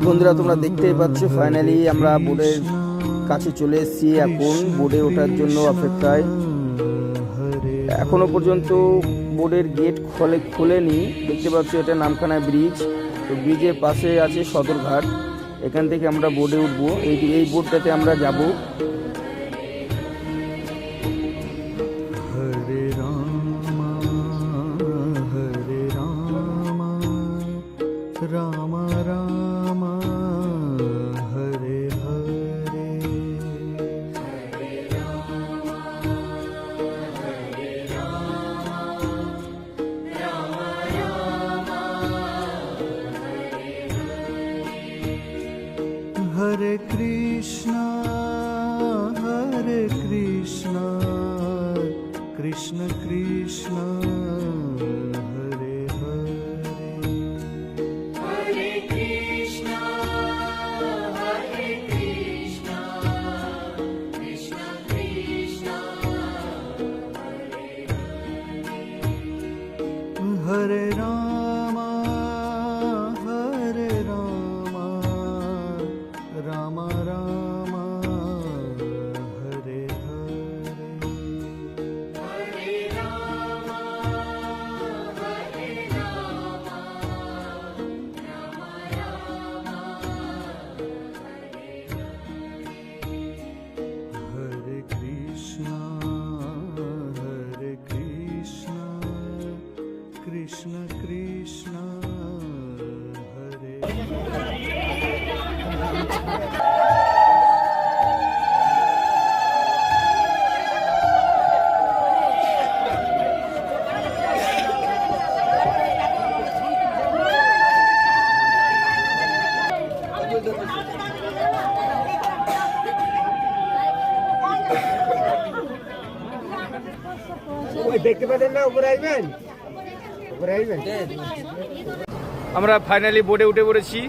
বন্ধুরা তোমরা দেখতেই পাচ্ছ ফাইনালি আমরা বোর্ডের কাছে চলে এসেছি। এখন বোর্ডে ওঠার জন্য অপেক্ষায়। এখনো পর্যন্ত বোর্ডের গেট খোলেনি। দেখতে পাচ্ছ এটা নামখানা ব্রিজ। তো ব্রিজের পাশে আছে সদরঘাট। এখান থেকে আমরা বোর্ডে উঠবো। এই বোর্ডটাতে আমরা যাব। হরে রাম রাম রাম হরে হরে। হরে Krishna Krishna Krishna Hare Hare. Hare Krishna, Krishna Krishna, হরে Ram Ram Ram Hare Hare. Hare Rama, Hare Rama, Rama Rama, হরে কৃষ্ণ কৃষ্ণ কৃষ্ণ হরে। আমরা ফাইনালি বোর্ডে উঠে পড়েছি।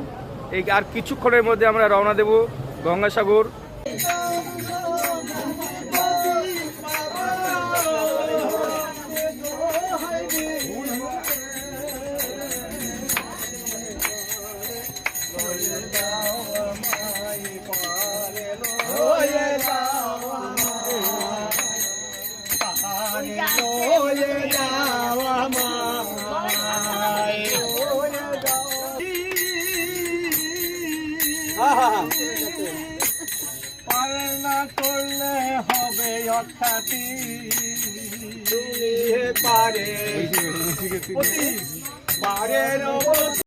এই আর কিছুক্ষণের মধ্যে আমরা রওনা দেব গঙ্গাসাগর। পালনা করলে হবে অখ্যাতি পারে